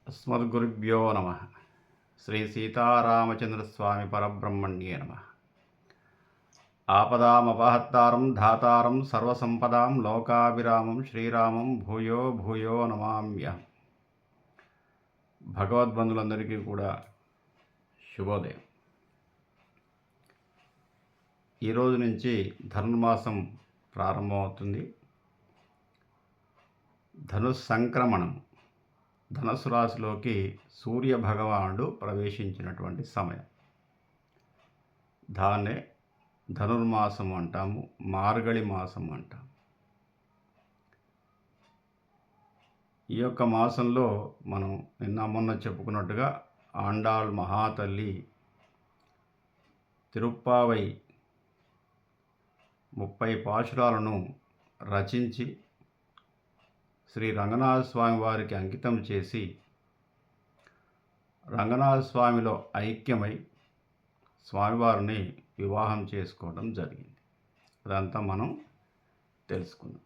అస్మద్గురుభ్యో నమ. శ్రీ సీతారామచంద్రస్వామి పరబ్రహ్మణ్యే నమ. ఆపదామపహత్తారం ధాతారం సర్వసంపదాం లోకాభిరామం శ్రీరామం భూయో భూయో నమామ్యహం. భగవద్బంధులందరికీ కూడా శుభోదయం. ఈరోజు నుంచి ధనుర్మాసం ప్రారంభమవుతుంది. ధనుస్సంక్రమణం, ధనుసు రాశిలోకి సూర్య భగవానుడు ప్రవేశించినటువంటి సమయం. దాన్నే ధనుర్మాసం అంటాము, మార్గళి మాసం అంటాం. ఈ యొక్క మాసంలో మనం నిన్న మొన్న చెప్పుకున్నట్టుగా ఆండాళ్ మహాతల్లి తిరుప్పావై 30 పాశురాలను రచించి శ్రీ రంగనాథ స్వామి వారికి అంకితం చేసి రంగనాథ స్వామిలో ఐక్యమై స్వామివారిని వివాహం చేసుకోవడం జరిగింది. అదంతా మనం తెలుసుకుందాం.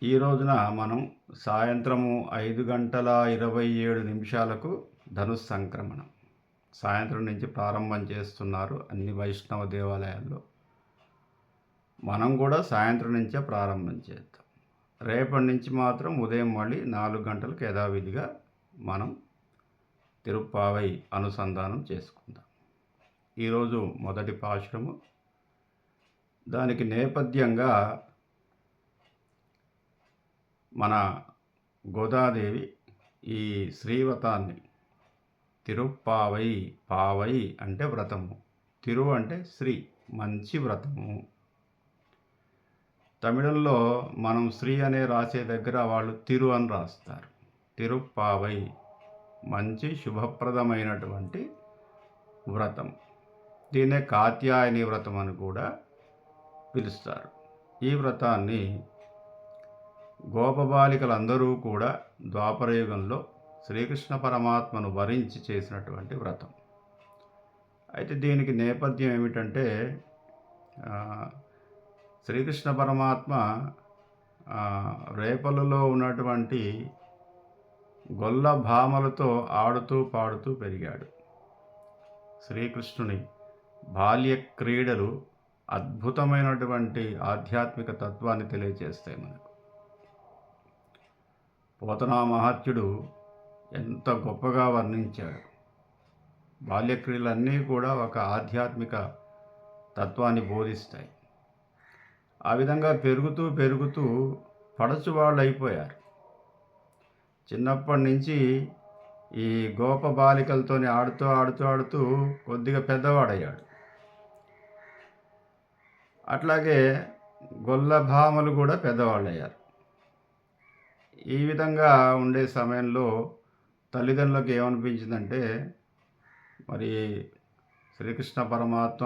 ఈ రోజున మనం సాయంత్రము 5:27 ధనుస్సంక్రమణం సాయంత్రం నుంచి ప్రారంభం చేస్తున్నారు అన్ని వైష్ణవ దేవాలయాల్లో. మనం కూడా సాయంత్రం నుంచే ప్రారంభం చేద్దాం. రేపటి నుంచి మాత్రం ఉదయం మళ్ళీ 4 గంటలకు యథావిధిగా మనం తిరుప్పావై అనుసంధానం చేసుకుందాం. ఈరోజు మొదటి పాశురము. దానికి నేపథ్యంగా మన గోదాదేవి ఈ శ్రీవ్రతాన్ని తిరుప్పావై, పావై అంటే వ్రతము, తిరు అంటే శ్రీ, మంచి వ్రతము. తమిళంలో మనం శ్రీ అనే రాసే దగ్గర వాళ్ళు తిరు అని రాస్తారు. తిరుప్పావై మంచి శుభప్రదమైనటువంటి వ్రతం. దీన్నే కాత్యాయని వ్రతం అని కూడా పిలుస్తారు. ఈ వ్రతాన్ని గోపబాలికలందరూ కూడా ద్వాపరయుగంలో శ్రీకృష్ణ పరమాత్మను వరించి చేసినటువంటి వ్రతం. అయితే దీనికి నేపథ్యం ఏమిటంటే శ్రీకృష్ణ పరమాత్మ రేపలలో ఉన్నటువంటి గొల్ల భామలతో ఆడుతూ పాడుతూ పెరిగాడు. శ్రీకృష్ణుని బాల్య క్రీడలు అద్భుతమైనటువంటి ఆధ్యాత్మిక తత్వాన్ని తెలియజేస్తాయి మనకు. పోతనా మహాత్యుడు ఎంత గొప్పగా వర్ణించాడు. బాల్యక్రియలన్నీ కూడా ఒక ఆధ్యాత్మిక తత్వాన్ని బోధిస్తాయి. ఆ విధంగా పెరుగుతూ పెరుగుతూ పడచువాళ్ళు అయిపోయారు. చిన్నప్పటి నుంచి ఈ గోప బాలికలతో ఆడుతూ ఆడుతూ ఆడుతూ కొద్దిగా పెద్దవాడయ్యాడు. అట్లాగే గొల్లభామలు కూడా పెద్దవాళ్ళు అయ్యారు. ఈ విధంగా ఉండే సమయంలో తల్లిదండ్రులకు ఏమనిపించిందంటే, మరి శ్రీకృష్ణ పరమాత్మ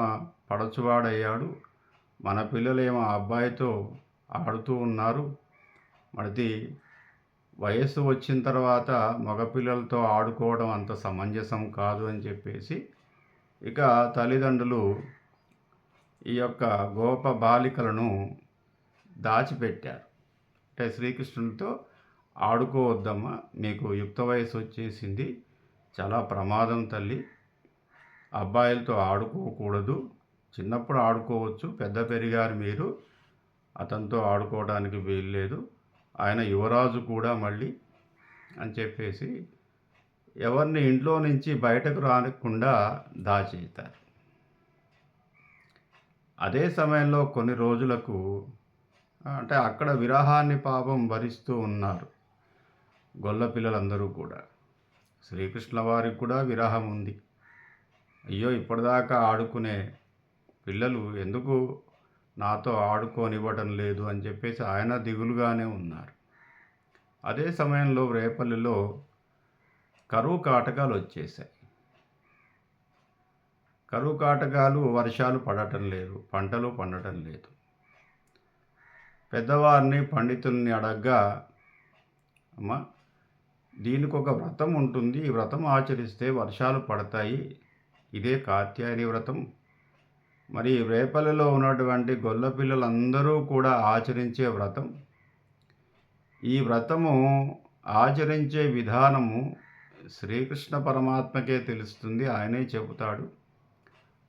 పడచువాడయ్యాడు, మన పిల్లలేమో ఆ అబ్బాయితో ఆడుతూ ఉన్నారు, మరి వయస్సు వచ్చిన తర్వాత మగపిల్లలతో ఆడుకోవడం అంత సమంజసం కాదు అని చెప్పేసి ఇక తల్లిదండ్రులు ఈ యొక్క గోప బాలికలను దాచిపెట్టారు. అంటే శ్రీకృష్ణునితో ఆడుకోవద్దమ్మా, మీకు యుక్త వయసు వచ్చేసింది, చాలా ప్రమాదం తల్లి, అబ్బాయిలతో ఆడుకోకూడదు, చిన్నప్పుడు ఆడుకోవచ్చు, పెద్ద పెరిగారు మీరు, అతనితో ఆడుకోవడానికి వీల్లేదు, ఆయన యువరాజు కూడా మళ్ళీ అని చెప్పేసి ఎవరిని ఇంట్లో నుంచి బయటకు రానికుండా దాచేస్తారు. అదే సమయంలో కొన్ని రోజులకు అంటే అక్కడ విరహాన్ని పాపం భరిస్తూ ఉన్నారు గొల్ల పిల్లలందరూ కూడా. శ్రీకృష్ణ వారికి కూడా విరహం ఉంది. అయ్యో, ఇప్పటిదాకా ఆడుకునే పిల్లలు ఎందుకు నాతో ఆడుకోనివ్వటం లేదు అని చెప్పేసి ఆయన దిగులుగానే ఉన్నారు. అదే సమయంలో రేపల్లిలో కరువు కాటకాలు వచ్చేసాయి. కరువు కాటకాలు, వర్షాలు పడటం లేదు, పంటలు పండటం లేదు. పెద్దవారిని పండితుల్ని అడగ్గా, అమ్మా దీనికి ఒక వ్రతం ఉంటుంది, ఈ వ్రతం ఆచరిస్తే వర్షాలు పడతాయి, ఇదే కాత్యాయని వ్రతం, మరి రేపల్లిలో ఉన్నటువంటి గొల్ల పిల్లలందరూ కూడా ఆచరించే వ్రతం, ఈ వ్రతము ఆచరించే విధానము శ్రీకృష్ణ పరమాత్మకే తెలుస్తుంది, ఆయనే చెబుతాడు.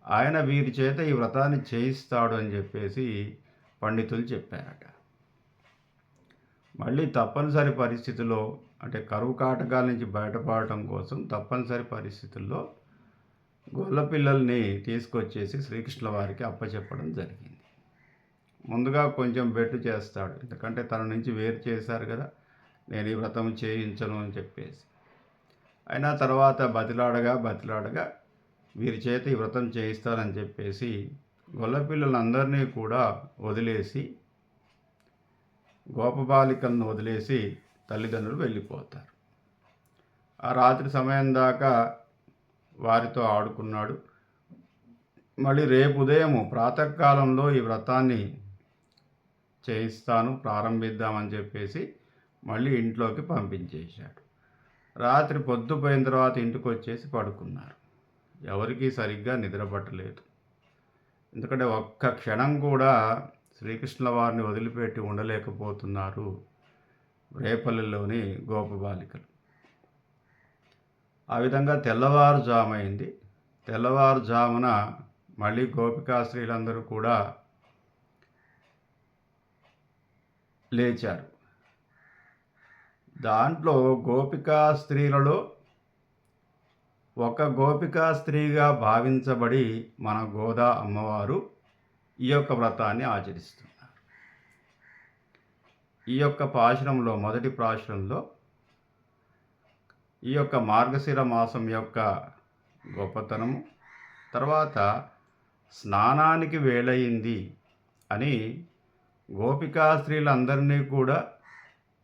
ఆయన వీరి చేత ఈ వ్రతాన్ని చేయిస్తాడు అని చెప్పేసి పండితులు చెప్పారట. మళ్ళీ తప్పనిసరి పరిస్థితుల్లో, అంటే కరువు కాటకాల నుంచి బయటపడటం కోసం తప్పనిసరి పరిస్థితుల్లో గొల్ల పిల్లల్ని తీసుకొచ్చేసి శ్రీకృష్ణుల వారికి అప్పచెప్పడం జరిగింది. ముందుగా కొంచెం బెట్టు చేస్తాడు, ఎందుకంటే తన నుంచి వేరు చేశారు కదా, నేను ఈ వ్రతం చేయించను అని చెప్పేసి. అయినా తర్వాత బతిలాడగా వీరి చేత ఈ వ్రతం చేయిస్తారని చెప్పేసి గొల్లపిల్లలందరినీ కూడా వదిలేసి, గోపబాలికలను వదిలేసి తల్లిదండ్రులు వెళ్ళిపోతారు. ఆ రాత్రి సమయం దాకా వారితో ఆడుకున్నాడు. మళ్ళీ రేపు ఉదయం ప్రాతకాలంలో ఈ వ్రతాన్ని చేయిస్తాను, ప్రారంభిద్దామని చెప్పేసి మళ్ళీ ఇంట్లోకి పంపించేశాడు. రాత్రి పొద్దుపోయిన తర్వాత ఇంటికి వచ్చేసి పడుకున్నారు. ఎవరికీ సరిగ్గా నిద్ర పట్టలేదు. ఎందుకంటే ఒక్క క్షణం కూడా శ్రీకృష్ణుల వారిని వదిలిపెట్టి ఉండలేకపోతున్నారు రేపల్లెలోని గోపబాలికలు. ఆ విధంగా తెల్లవారుజామైంది. తెల్లవారుజామున మళ్ళీ గోపికా స్త్రీలందరూ కూడా లేచారు. దాంట్లో గోపికా స్త్రీలలో ఒక గోపికా స్త్రీగా భావించబడి మన గోదా అమ్మవారు ఈ యొక్క వ్రతాన్ని ఆచరిస్తున్నారు. ఈ యొక్క పాశురంలో, మొదటి పాశురంలో ఈ యొక్క మార్గశిర మాసం యొక్క గొప్పతనము, తర్వాత స్నానానికి వేళయింది అని గోపికా స్త్రీలందరినీ కూడా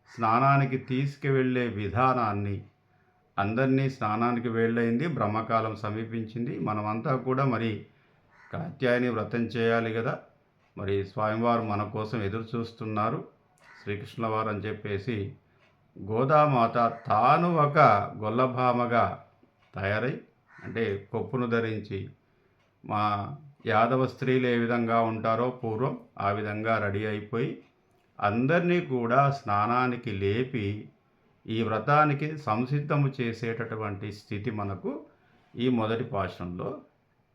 స్నానానికి తీసుకువెళ్ళే విధానాన్ని, అందరినీ స్నానానికి వేళ్ళయింది, బ్రహ్మకాలం సమీపించింది, మనమంతా కూడా మరి కాత్యాయని వ్రతం చేయాలి కదా, మరి స్వామివారు మన కోసం ఎదురు చూస్తున్నారు శ్రీకృష్ణుల వారు అని చెప్పేసి గోదామాత తాను ఒక గొల్లభామగా తయారై, అంటే కొప్పును ధరించి, మా యాదవ స్త్రీలు ఏ విధంగా ఉంటారో పూర్వం ఆ విధంగా రెడీ అయిపోయి అందరినీ కూడా స్నానానికి లేపి ఈ వ్రతానికి సంసిద్ధము చేసేటటువంటి స్థితి మనకు ఈ మొదటి పాశురంలో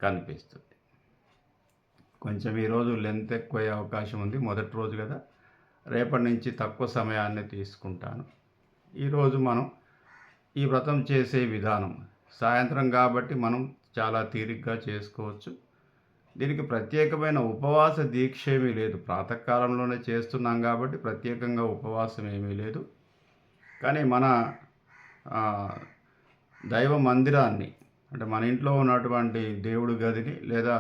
కనిపిస్తుంది. కొంచెం ఈరోజు లెంత్ ఎక్కువ అయ్యే అవకాశం ఉంది, మొదటి రోజు కదా, రేపటి నుంచి తక్కువ సమయాన్ని తీసుకుంటాను. ఈరోజు మనం ఈ వ్రతం చేసే విధానం సాయంత్రం కాబట్టి మనం చాలా తీరిగ్గా చేసుకోవచ్చు. దీనికి ప్రత్యేకమైన ఉపవాస దీక్ష ఏమీ లేదు, ప్రాతకాలంలోనే చేస్తున్నాం కాబట్టి ప్రత్యేకంగా ఉపవాసం ఏమీ లేదు. కానీ మన దైవ మందిరాన్ని, అంటే మన ఇంట్లో ఉన్నటువంటి దేవుడి గదిని లేదా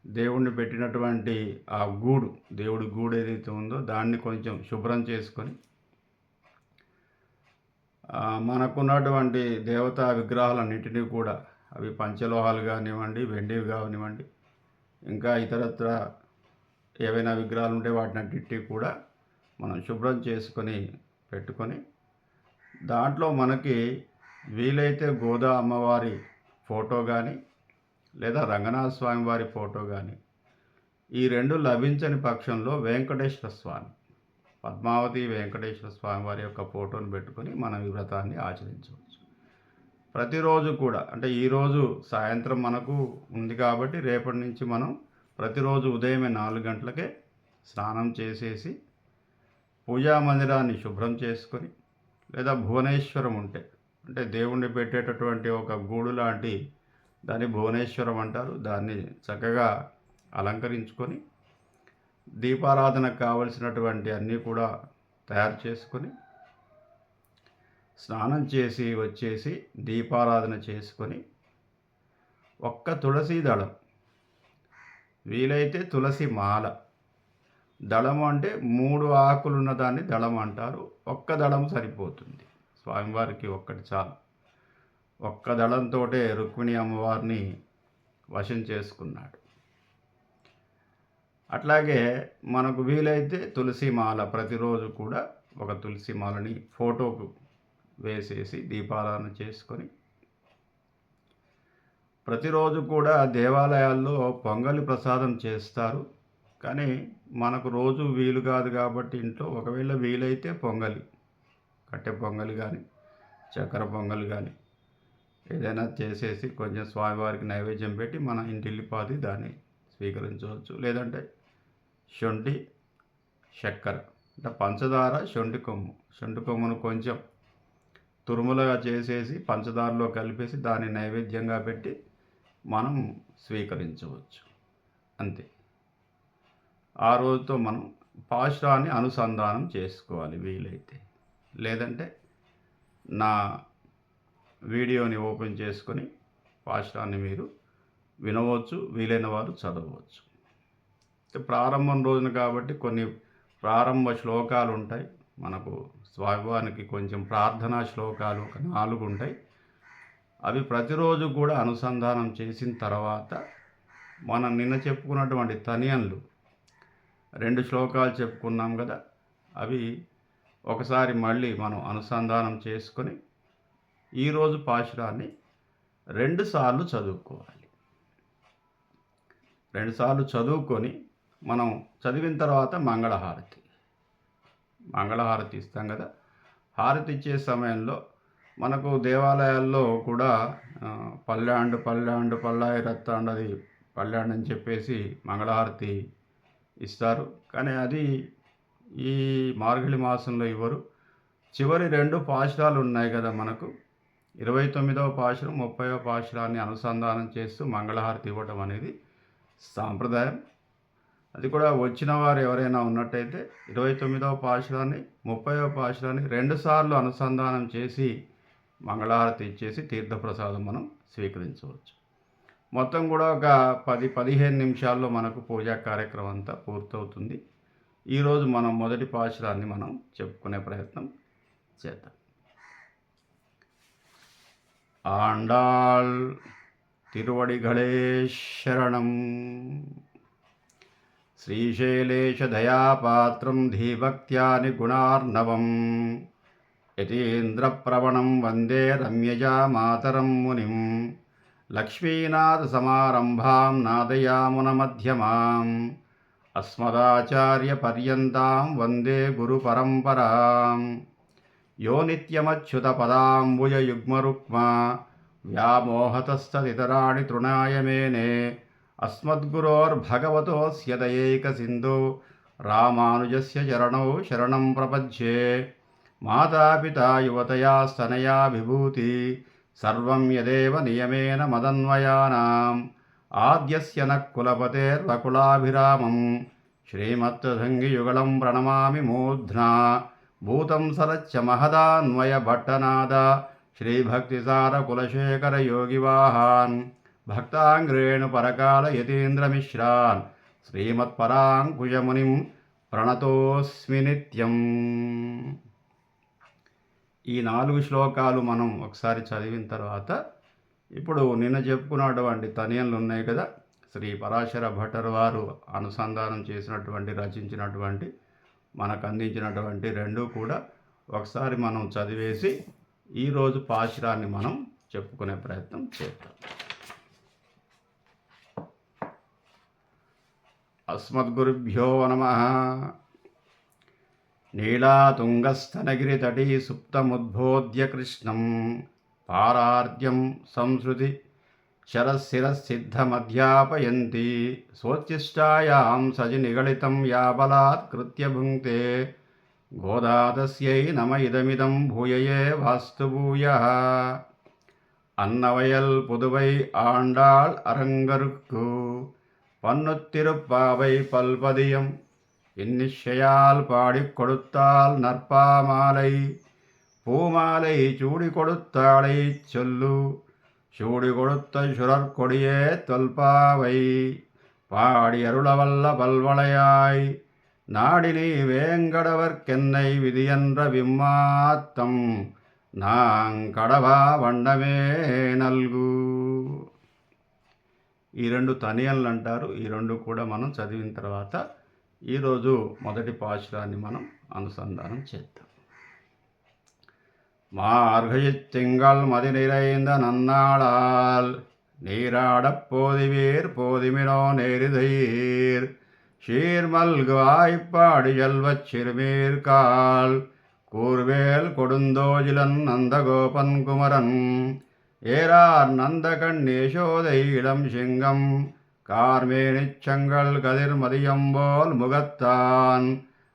దేవుణ్ణి పెట్టినటువంటి ఆ గూడు, దేవుడి గూడు ఏదైతే ఉందో దాన్ని కొంచెం శుభ్రం చేసుకొని, మనకున్నటువంటి దేవతా విగ్రహాలన్నింటినీ కూడా, అవి పంచలోహాలు కానివ్వండి, వెండివి కానివ్వండి, ఇంకా ఇతరత్ర ఏవైనా విగ్రహాలు ఉంటే వాటినన్నింటినీ కూడా మనం శుభ్రం చేసుకొని పెట్టుకొని, దాంట్లో మనకి వీలైతే గోదా అమ్మవారి ఫోటో కానీ లేదా రంగనాథ స్వామి వారి ఫోటో కానీ, ఈ రెండు లభించని పక్షంలో వెంకటేశ్వర స్వామి, పద్మావతి వెంకటేశ్వర స్వామి వారి యొక్క ఫోటోను పెట్టుకొని మనం ఈ వ్రతాన్ని ఆచరించవచ్చు. ప్రతిరోజు కూడా, అంటే ఈరోజు సాయంత్రం మనకు ఉంది కాబట్టి రేపటి నుంచి మనం ప్రతిరోజు ఉదయమే 4 గంటలకే స్నానం చేసేసి పూజా మందిరాన్ని శుభ్రం చేసుకొని, లేదా భువనేశ్వరం ఉంటే, అంటే దేవుణ్ణి పెట్టేటటువంటి ఒక గూడు లాంటి దాన్ని భువనేశ్వరం అంటారు, దాన్ని చక్కగా అలంకరించుకొని దీపారాధనకు కావలసినటువంటి అన్నీ కూడా తయారు చేసుకొని స్నానం చేసి వచ్చేసి దీపారాధన చేసుకొని ఒక్క తులసి దళం, వీలైతే తులసి మాల, దళము అంటే 3 ఆకులున్న దాన్ని దళం అంటారు. ఒక్క దళం సరిపోతుంది, స్వామివారికి ఒక్కటి చాలు. ఒక్క దళంతో రుక్మిణి అమ్మవారిని వశం చేసుకున్నాడు. అట్లాగే మనకు వీలైతే తులసి మాల, ప్రతిరోజు కూడా ఒక తులసి మాలని ఫోటోకు వేసేసి దీపారాధన చేసుకొని, ప్రతిరోజు కూడా దేవాలయాల్లో పొంగలి ప్రసాదం చేస్తారు. కానీ మనకు రోజు వీలు కాదు కాబట్టి ఇంట్లో ఒకవేళ వీలైతే పొంగలి, కట్టె పొంగలి కానీ చక్కెర పొంగలి కానీ ఏదైనా చేసేసి కొంచెం స్వామివారికి నైవేద్యం పెట్టి మన ఇంటిల్లిపాది దాన్ని స్వీకరించవచ్చు. లేదంటే శొంఠి చక్కెర అంటే పంచదార శొంఠి కొమ్మును కొంచెం తురుములుగా చేసేసి పంచదారలో కలిపేసి దాన్ని నైవేద్యంగా పెట్టి మనం స్వీకరించవచ్చు. అంతే. ఆ రోజుతో మనం పాశురాన్ని అనుసంధానం చేసుకోవాలి వీలైతే. లేదంటే నా వీడియోని ఓపెన్ చేసుకొని పాశురాన్ని మీరు వినవచ్చు, వీలైన వారు చదవచ్చు. ప్రారంభం రోజున కాబట్టి కొన్ని ప్రారంభ శ్లోకాలు ఉంటాయి. మనకు స్వామివారికి కొంచెం ప్రార్థనా శ్లోకాలు ఒక 4 ఉంటాయి. అవి ప్రతిరోజు కూడా అనుసంధానం చేసిన తర్వాత మనం నిన్న చెప్పుకున్నటువంటి తనియన్లు 2 శ్లోకాలు చెప్పుకున్నాం కదా, అవి ఒకసారి మళ్ళీ మనం అనుసంధానం చేసుకొని ఈరోజు పాశురాన్ని 2 సార్లు చదువుకోవాలి. 2 సార్లు చదువుకొని మనం చదివిన తర్వాత మంగళహారతి ఇస్తాం కదా. హారతి ఇచ్చే సమయంలో మనకు దేవాలయాల్లో కూడా పల్లాండు పల్లాయి రత్తాండు, అది పల్లాండు అని చెప్పేసి మంగళహారతి ఇస్తారు. కానీ అది ఈ మార్గళి మాసంలో ఇవ్వరు. చివరి 2 పాశురాలు ఉన్నాయి కదా మనకు, 29వ పాశురం 30వ పాశురాన్ని అనుసంధానం చేస్తూ మంగళహారతి ఇవ్వటం అనేది సాంప్రదాయం. అది కూడా వచ్చిన వారు ఎవరైనా ఉన్నట్టయితే 29వ పాశురాన్ని 30వ పాశురాన్ని 2 సార్లు అనుసంధానం చేసి మంగళహారతి ఇచ్చేసి తీర్థప్రసాదం మనం స్వీకరించవచ్చు. మొత్తం కూడా ఒక 10-15 నిమిషాల్లో మనకు పూజా కార్యక్రమం అంతా పూర్తవుతుంది. ఈరోజు మనం మొదటి పాశురాన్ని మనం చెప్పుకునే ప్రయత్నం చేద్దాం. ఆండాళ్ తిరువడిగళే శరణం. శ్రీశైలేశ దయాపాత్రం ధీభక్త్యాని గుణార్ణవం. యతీంద్రప్రవణం వందే రమ్యజా మాతరం మునిం. లక్ష్మీనాథ సమారంభాం నాదయామున మధ్యమాం. అస్మదాచార్య పర్యంతాం వందే గురు పరంపరాం. యో నిత్యమచ్యుత పదాంబుజ యుగ్మరుక్మా వ్యామోహతస్తదితరాణి తృణాయ మేనే. అస్మద్గురోర్భగవతోస్య దయైక సింధు రామానుజస్య చరణౌ శరణం ప్రపద్యే. మాతాపితా యువతయాస్తనయా విభూతి సర్వం యదేవ నియమేన మదన్వయానాం. ఆద్యస్య న కులపతేర్వకులాభిరామం శ్రీమత్తదంగియుగళం ప్రణమామి మూర్ధ్నా. భూతం సరచ్చ మహదాన్వయ భట్టనాద శ్రీభక్తిసార కులశేఖర యోగివాహాన్. భక్తాంగ్రేణు పరకాల యతీంద్రమిశ్రాన్ శ్రీమత్పరాంకుశమునిం ప్రణతోస్మి నిత్యం. ఈ 4 శ్లోకాలు మనం ఒకసారి చదివిన తర్వాత ఇప్పుడు నిన్న చెప్పుకున్నటువంటి తనియన్లు ఉన్నాయి కదా, శ్రీ పరాశర భట్టర్ వారు అనుసంధానం చేసినటువంటి రచించినటువంటి మనకు అందించినటువంటి 2 కూడా ఒకసారి మనం చదివేసి ఈరోజు పాశురాన్ని మనం చెప్పుకునే ప్రయత్నం చేద్దాం. అస్మద్గురుభ్యో నమః. నీలాతుంగస్తనగిరితటీ సుప్తముద్బోధ్య కృష్ణం పారార్ద్యం సంసృతి శరశిరసిద్ధమధ్యాపయంతి. స్వోచ్ఛిష్టాయాం సజి నిగళితం యాబలాత్కృత్య భుంక్తే. గోదాతస్యై నమ ఇదమిదం భూయయే వాస్తు భూయః. అన్నవయల్ పుదువై ఆండాళ్ అరంగరుక్కు பன்னுத்திருப்பாவை பல்பதியம் இன்னிசையால் பாடிக் கொடுத்தாள் நற்பாமாலை. பூமாலை சூடி கொடுத்தாளை சொல்லு சூடி கொடுத்த சுரற்கொடியே தொல்பாவை. பாடி அருளவல்ல பல்வளையாய் நாடினி வேங்கடவர்க்கென்னை விதியென்ற விம்மாத்தம் నాంకడవా వండమే నల్గు. ఈ 2 తనియన్లు అంటారు. ఈ 2 కూడా మనం చదివిన తర్వాత ఈరోజు మొదటి పాశురాన్ని మనం అనుసంధానం చేద్దాం. மார்கழித்திங்கள் மதி நிறைந்த நன்னாளால் நீராடப் போதிவீர் போதிமினோ நேரிதீர். சீர்மல்கு ஆய்ப்பாடி செல்வச் சிறுமீர்கால் கூர்வேல் கொடுந்தோஜிலன் நந்தகோபன் குமரன் ஏறார் நந்தகண்ணி யசோதை இளம் சிங்கம் கார்மேனிச் செங்கல் கதிர் மதியம்போல் முகத்தான்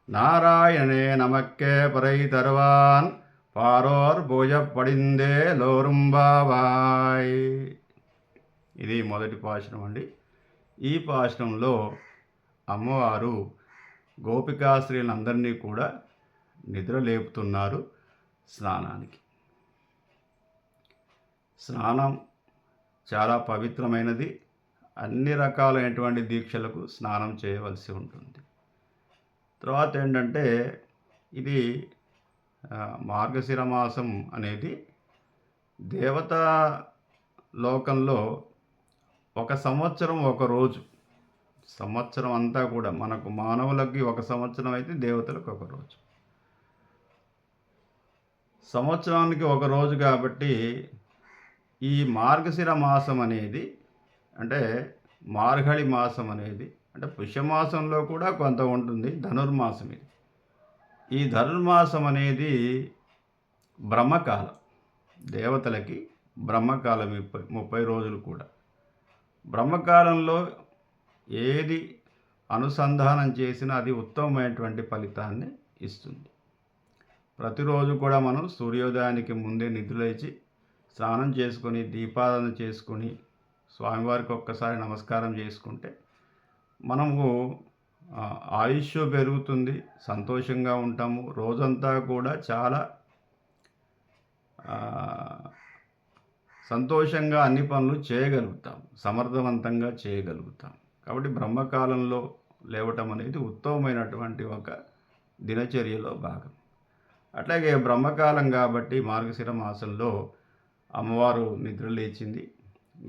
நாராயணனே நமக்கே பறை தருவான் పారోర్ పూజపడిందే లోరుంబావాయ్. ఇది మొదటి పాశురం అండి. ఈ పాశురంలో అమ్మవారు గోపికాశ్రీలందరినీ కూడా నిద్ర లేపుతున్నారు స్నానానికి. స్నానం చాలా పవిత్రమైనది. అన్ని రకాలైనటువంటి దీక్షలకు స్నానం చేయవలసి ఉంటుంది. తర్వాత ఏంటంటే ఇది మార్గశిర మాసం అనేది దేవతా లోకంలో ఒక సంవత్సరం ఒక రోజు. సంవత్సరం అంతా కూడా మనకు మానవులకి ఒక సంవత్సరం అయితే దేవతలకు ఒక రోజు. సంవత్సరానికి ఒక రోజు కాబట్టి ఈ మార్గశిర మాసం అనేది అంటే మార్గళి మాసం అనేది అంటే పుష్యమాసంలో కూడా కొంత ఉంటుంది. ధనుర్మాసం ఇది. ఈ ధనుర్మాసం అనేది బ్రహ్మకాలం. దేవతలకి బ్రహ్మకాలం 30 రోజులు కూడా. బ్రహ్మకాలంలో ఏది అనుసంధానం చేసినా అది ఉత్తమమైనటువంటి ఫలితాన్ని ఇస్తుంది. ప్రతిరోజు కూడా మనం సూర్యోదయానికి ముందే నిద్రలేచి స్నానం చేసుకొని దీపారాధన చేసుకొని స్వామివారికి ఒక్కసారి నమస్కారం చేసుకుంటే మనము ఆయుష్ పెరుగుతుంది, సంతోషంగా ఉంటాము. రోజంతా కూడా చాలా సంతోషంగా అన్ని పనులు చేయగలుగుతాం, సమర్థవంతంగా చేయగలుగుతాం. కాబట్టి బ్రహ్మకాలంలో లేవటం అనేది ఉత్తమమైనటువంటి ఒక దినచర్యలో భాగం. అట్లాగే బ్రహ్మకాలం కాబట్టి మార్గశిర మాసంలో అమ్మవారు నిద్రలేచింది,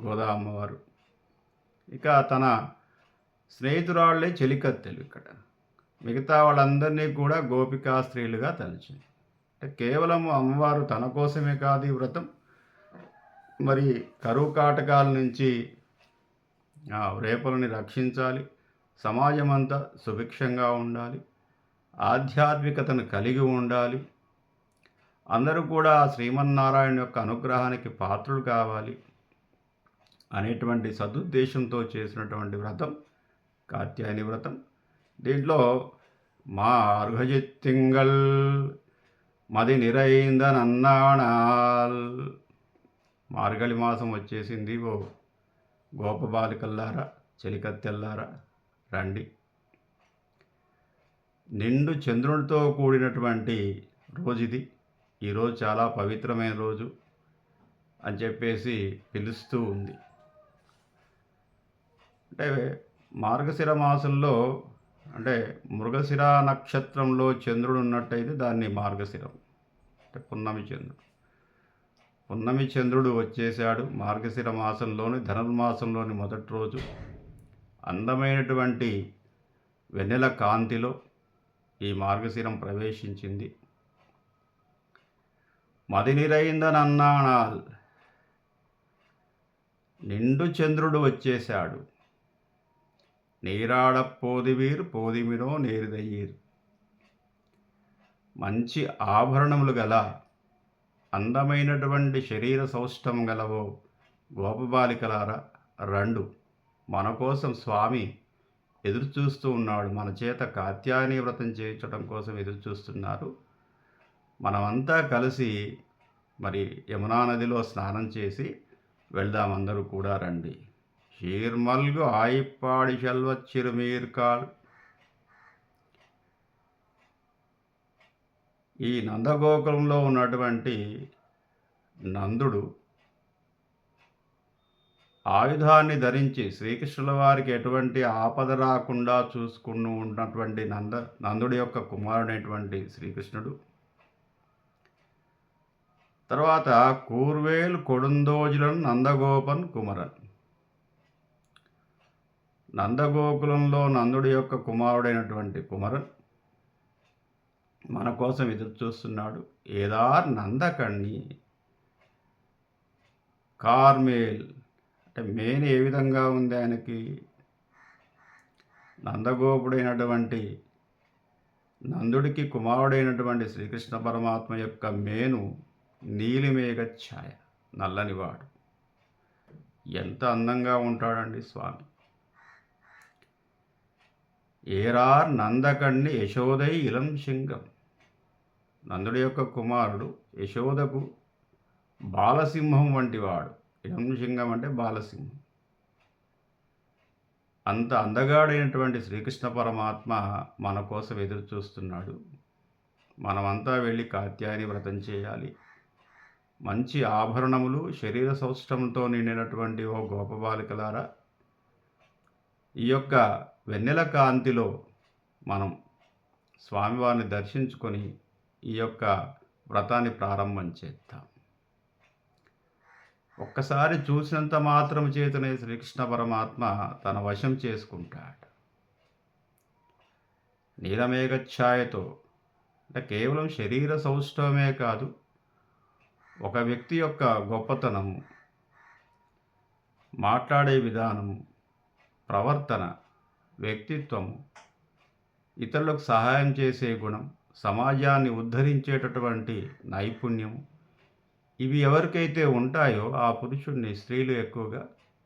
గోదా అమ్మవారు. ఇక తన స్నేహితురాళ్లే చెలికత్తెలు. ఇక్కడ మిగతా వాళ్ళందరినీ కూడా గోపికా స్త్రీలుగా తలిచింది. అంటే కేవలం అమ్మవారు తన కోసమే కాదు ఈ వ్రతం, మరి కరువు కాటకాల నుంచి రేపలని రక్షించాలి, సమాజం అంతా సుభిక్షంగా ఉండాలి, ఆధ్యాత్మికతను కలిగి ఉండాలి, అందరూ కూడా శ్రీమన్నారాయణ యొక్క అనుగ్రహానికి పాత్రులు కావాలి అనేటువంటి సదుద్దేశంతో చేసినటువంటి వ్రతం కాత్యాయని వ్రతం. దీంట్లో మార్గజిత్తింగల్ మది నిరైంద నన్నాణాల్. మార్గళి మాసం వచ్చేసింది. ఓ గోపబాలికల్లారా, చెలికత్తెల్లారా రండి. నిండు చంద్రుడితో కూడినటువంటి రోజు ఇది. ఈరోజు చాలా పవిత్రమైన రోజు అని చెప్పేసి పిలుస్తూ ఉంది. అంటే మార్గశిర మాసంలో అంటే మృగశిర నక్షత్రంలో చంద్రుడు ఉన్నట్టయితే దాన్ని మార్గశిరం అంటే పున్నమి చంద్రుడు. పున్నమి చంద్రుడు వచ్చేసాడు మార్గశిర మాసంలోని ధనుర్మాసంలోని మొదటి రోజు. అందమైనటువంటి వెన్నెల కాంతిలో ఈ మార్గశిరం ప్రవేశించింది. మదినిరైందనన్నాణాల్, నిండు చంద్రుడు వచ్చేశాడు. నీరాడ పోదివీర్ పోదిమిరో నేరిదయ్యీర్. మంచి ఆభరణములు గల అందమైనటువంటి శరీర సౌష్ఠం గలవో గోపబాలికలారా రండు. మన కోసం స్వామి ఎదురుచూస్తూ ఉన్నాడు. మన చేత కాత్యాయని వ్రతం చేయించడం కోసం ఎదురుచూస్తున్నారు. మనమంతా కలిసి మరి యమునా నదిలో స్నానం చేసి వెళ్దాం. అందరూ కూడా రండి. షీర్మల్గు ఆయిప్పాడి షల్వత్ చిరుమీర్కాల్. ఈ నందగోకులంలో ఉన్నటువంటి నందుడు ఆయుధాన్ని ధరించి శ్రీకృష్ణుల వారికి ఎటువంటి ఆపద రాకుండా చూసుకుని ఉన్నటువంటి నందుడి యొక్క కుమారుడైనటువంటి శ్రీకృష్ణుడు. తర్వాత కూర్వేల్ కొడుందోజులను నందగోపన్ కుమరన్. నందగోకులంలో నందుడి యొక్క కుమారుడైనటువంటి కుమరన్ మన కోసం ఎదురు చూస్తున్నాడు. ఏదార్ నందకణ్ణి కార్మేల్ అంటే మేని ఏ విధంగా ఉంది ఆయనకి, నందగోపుడైనటువంటి నందుడికి కుమారుడైనటువంటి శ్రీకృష్ణ పరమాత్మ యొక్క మేను నీలిమేఘ ఛాయ, నల్లనివాడు. ఎంత అందంగా ఉంటాడండి స్వామి. ఏరార్ నందకణ్ణి యశోదై ఇలం సింగం. నందుడి యొక్క కుమారుడు యశోదకు బాలసింహం వంటివాడు. ఇలం సింగం అంటే బాలసింహం. అంత అందగాడైనటువంటి శ్రీకృష్ణ పరమాత్మ మన కోసం ఎదురు చూస్తున్నాడు. మనమంతా వెళ్ళి కాత్యాయని వ్రతం చేయాలి. మంచి ఆభరణములు, శరీర సౌష్ఠవంతో నిండినటువంటి ఓ గోపబాలికలారా, ఈ యొక్క వెన్నెల కాంతిలో మనం స్వామివారిని దర్శించుకొని ఈ యొక్క వ్రతాన్ని ప్రారంభం చేద్దాం. ఒక్కసారి చూసినంత మాత్రం చేతనే శ్రీకృష్ణ పరమాత్మ తన వశం చేసుకుంటాడు. నీలమేఘఛాయతో అంటే కేవలం శరీర సౌష్ఠవమే కాదు, ఒక వ్యక్తి యొక్క గొప్పతనము, మాట్లాడే విధానము, ప్రవర్తన, వ్యక్తిత్వము, ఇతరులకు సహాయం చేసే గుణం, సమాజాన్ని ఉద్ధరించేటటువంటి నైపుణ్యము, ఇవి ఎవరికైతే ఉంటాయో ఆ పురుషుణ్ణి స్త్రీలు ఎక్కువగా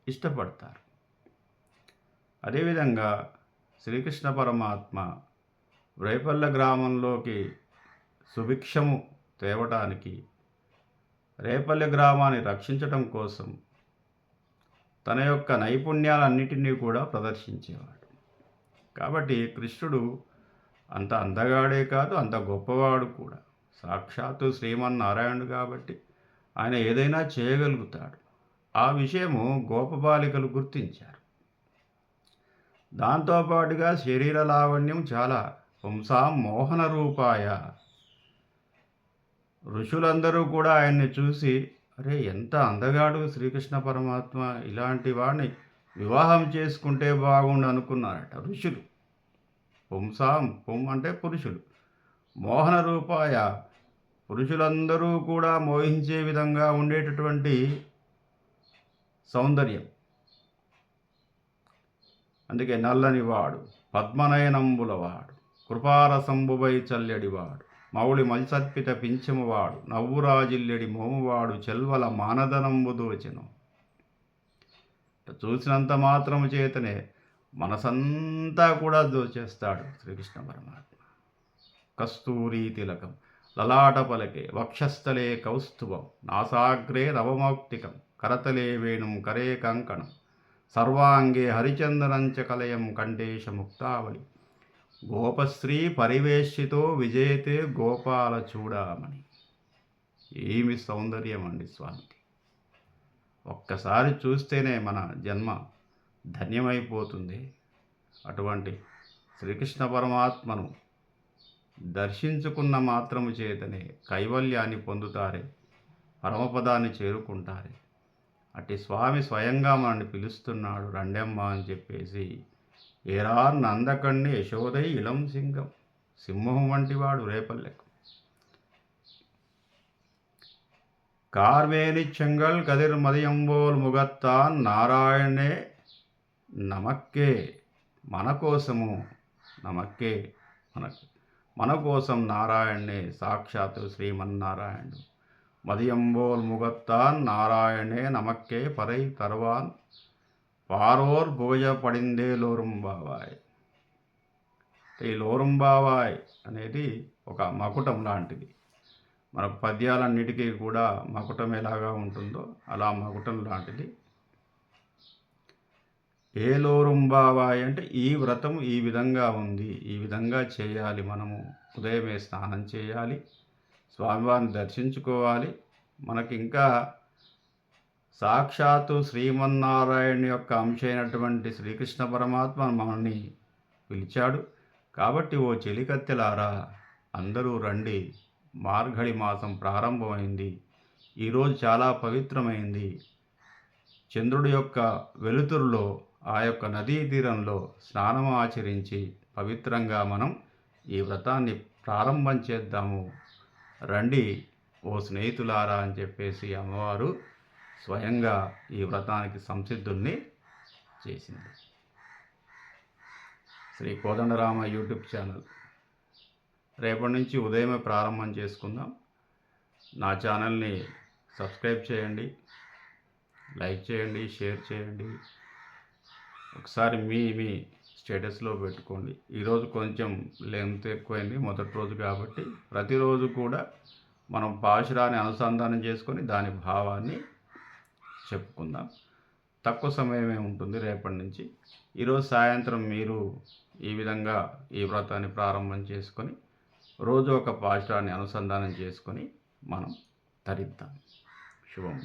ఇష్టపడతారు. అదేవిధంగా శ్రీకృష్ణ పరమాత్మ రేపల్లె గ్రామంలోకి సుభిక్షము తేవటానికి, రేపల్లె గ్రామాన్ని రక్షించటం కోసం తన యొక్క నైపుణ్యాలన్నిటినీ కూడా ప్రదర్శించేవాడు. కాబట్టి కృష్ణుడు అంత అందగాడే కాదు, అంత గొప్పవాడు కూడా. సాక్షాత్తు శ్రీమన్నారాయణుడు కాబట్టి ఆయన ఏదైనా చేయగలుగుతాడు. ఆ విషయము గోపబాలికలు గుర్తించారు. దాంతోపాటుగా శరీర లావణ్యం చాలా. పుంసాం మోహన రూపాయ. ఋషులందరూ కూడా ఆయన్ని చూసి, అరే ఎంత అందగాడు శ్రీకృష్ణ పరమాత్మ, ఇలాంటి వాడిని వివాహం చేసుకుంటే బాగుండు అనుకున్నారట ఋషులు. పుంసాం, పుం అంటే పురుషులు, మోహన రూపాయ, పురుషులందరూ కూడా మోహించే విధంగా ఉండేటటువంటి సౌందర్యం. అందుకే నల్లనివాడు, పద్మనయనంబులవాడు, కృపారసంబువై చల్లెడివాడు, మౌళి మల్సర్పిత పింఛమువాడు, నవ్వురాజిల్లెడి మోమువాడు, చెల్వల మానదనంబు దోచెను. చూసినంత మాత్రము చేతనే మనసంతా కూడా దోచేస్తాడు శ్రీకృష్ణ పరమాత్మ. కస్తూరీ తిలకం లలాట పలకే, వక్షస్థలే కౌస్తుభం, నాసాగ్రే నవమౌక్తికం, కరతలే వేణుం కరే కంకణం, సర్వాంగే హరిచందనంచ కలయం కంఠేశ ముక్తావళి, గోపశ్రీ పరివేషితో విజయతే గోపాల చూడామణి. ఏమి సౌందర్యం అండి స్వామికి. ఒక్కసారి చూస్తేనే మన జన్మ ధన్యమైపోతుంది. అటువంటి శ్రీకృష్ణ పరమాత్మను దర్శించుకున్న మాత్రము చేతనే కైవల్యాన్ని పొందుతారే, పరమపదాన్ని చేరుకుంటారే. అట్టి స్వామి స్వయంగా మనల్ని పిలుస్తున్నాడు, రండెమ్మ అని చెప్పేసి. ఏరార్ నందకణ్ణి యశోదై ఇలం సింగం. సింహం వంటివాడు రేపల్లెకు. కార్మేని చెంగల్ కదిర్ మదియంబోల్ ముగత్తాన్ నారాయణే నమక్కే. మన కోసము నమక్కే, మన కోసం నారాయణే, సాక్షాత్తు శ్రీమన్నారాయణుడు. మదియంబోల్ ముగత్తాన్ నారాయణే నమక్కే పరై తరువాన్ పారోర్ భోజ పడిందే లోరుంబావాయ్. ఈ లోరుంబావాయ్ అనేది ఒక మకుటం లాంటిది. మనకు పద్యాలన్నిటికీ కూడా మకుటం ఎలాగా ఉంటుందో అలా మకుటం లాంటిది. ఏ లోరుంబావాయ్ అంటే ఈ వ్రతం ఈ విధంగా ఉంది, ఈ విధంగా చేయాలి. మనము ఉదయమే స్నానం చేయాలి, స్వామివారిని దర్శించుకోవాలి. మనకి ఇంకా సాక్షాత్తు శ్రీమన్నారాయణ యొక్క అంశైనటువంటి శ్రీకృష్ణ పరమాత్మ మనల్ని పిలిచాడు. కాబట్టి ఓ చెలికత్తెలారా, అందరూ రండి. మార్గళి మాసం ప్రారంభమైంది. ఈరోజు చాలా పవిత్రమైంది. చంద్రుడి యొక్క వెలుతురులో ఆ యొక్క నదీ తీరంలో స్నానం ఆచరించి పవిత్రంగా మనం ఈ వ్రతాన్ని ప్రారంభం చేద్దాము. రండి ఓ స్నేహితులారా అని చెప్పేసి అమ్మవారు స్వయంగా ఈ వ్రతానికి సంసిద్ధుల్ని చేసింది. Shri Kodandarama YouTube channel. రేపటి నుంచి ఉదయమే ప్రారంభం చేసుకుందాం. నా ఛానల్ని సబ్స్క్రైబ్ చేయండి, లైక్ చేయండి, షేర్ చేయండి. ఒకసారి మీ స్టేటస్లో పెట్టుకోండి. ఈరోజు కొంచెం లెంత్ ఎక్కువైంది, మొదటి రోజు కాబట్టి. ప్రతిరోజు కూడా మనం పాశురాన్ని అనుసంధానం చేసుకొని దాని భావాన్ని చెప్పుకుందాం. తక్కువ సమయమే ఉంటుంది రేపటి నుంచి. ఈరోజు సాయంత్రం మీరు ఈ విధంగా ఈ వ్రతాన్ని ప్రారంభం చేసుకొని రోజు ఒక పాశురాన్ని అనుసంధానం చేసుకొని మనం తరిద్దాం. శుభం.